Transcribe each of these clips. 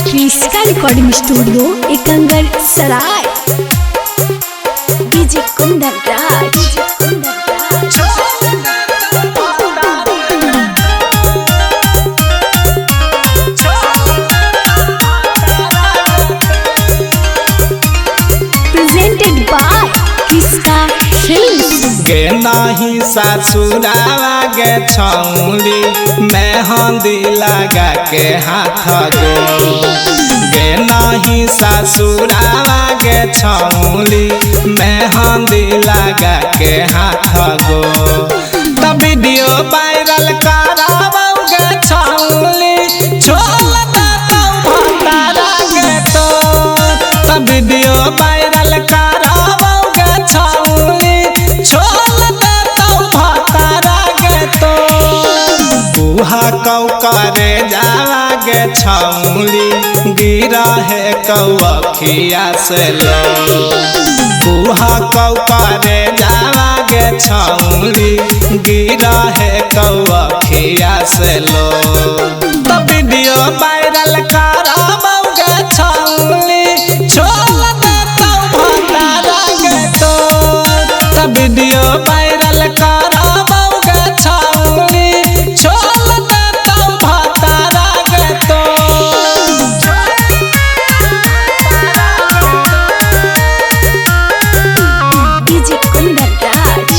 क्रिस्का recording studio Ekangar Sarai. DJ Kundan Raj. Presented by Kriska films. गे नाही ससुरावा गे छौली मेहंदी लगा के हाथ गो। गे नहीं ससुरावा गे छौली मेहंदी लगा के हाथ गो। तब वीडियो वायरल करावा गे छौली छोड़ देता भतारा गे तो। तब वीडियो वायरल करावा गे छौली छोड़ देता भतारा गे तो। बुहा कौ करे जावा गे छौली गिरा है कौखिया से लो। बुहा कौ करे जावा गे छौली गिरा है कौखिया से लो। तो वीडियो वायरल करावा गे छौली छोड़ देता भतारा गे तो। तो वीडियो वायरल करावा गे छौली छोड़ देता भतारा गे तो। डीजे कुंदन राज।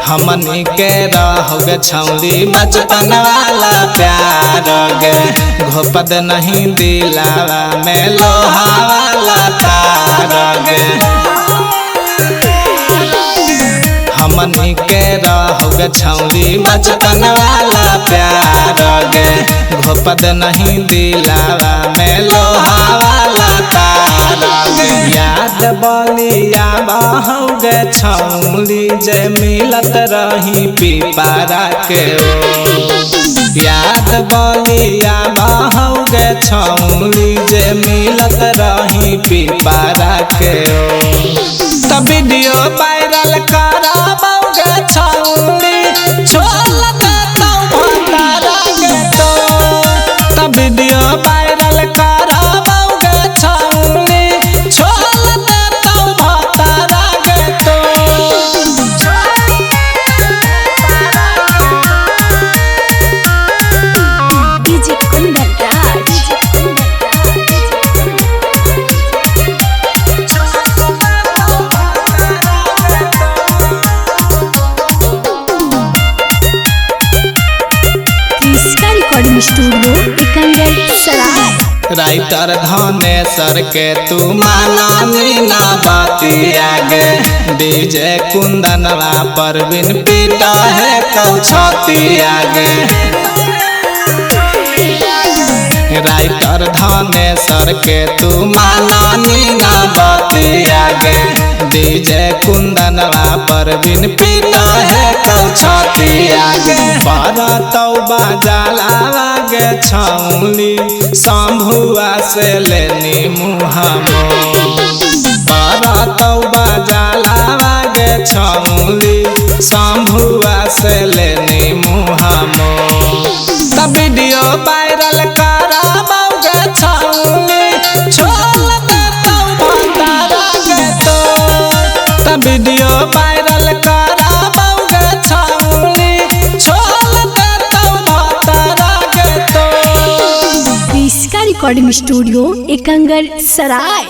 हमनी के रहोगे छौली बचपन वाला प्यार गे। घोपद नहीं दिलावा में लोहा वाला तार गे। हमनी के रहोगे छौली बचपन वाला प्यार गे। घोपद नहीं दिलावा में लोहा वाला तार गे। याद बलिया बहोगे छौली जे मिलत रही पिपारा के ओ। याद बलिया बहोगे छौली जे मिलत रही पिपारा के ओ। तो वीडियो वायरल करावा गे छौली छोड़ देता भतारा गे तो। तो वीडियो वायरल करावा गे छौली छोड़ देता भतारा गे तो। डीजे कुंदन राज। क्रिस्का रिकॉर्डिंग स्टूडियो एकंगर सराय। राइटर धनेश्वर के तू मानानी ना बातिया गे। डीजे कुंदनवा परवीन पीटा है कौ छतिया गे। राइटर धनेश्वर के तू मानानी ना बातिया गे। डीजे कुंदनवा परवीन पीटा है कौ छतिया गे। बारातौ बाजालावा गे छौली शंभुआ से लेनी मुहामो। बारातौ बाजालावा गे छौली शंभुआ से लेनी मुहामो। तब वीडियो वायरल करावा गे छौली छोड़ देता भतारा गे तो। तब वीडियो वायरल करावा गे छौली छोड़ देता भतारा गे तो। क्रिस्का रिकॉर्डिंग स्टूडियो एकंगर सराय।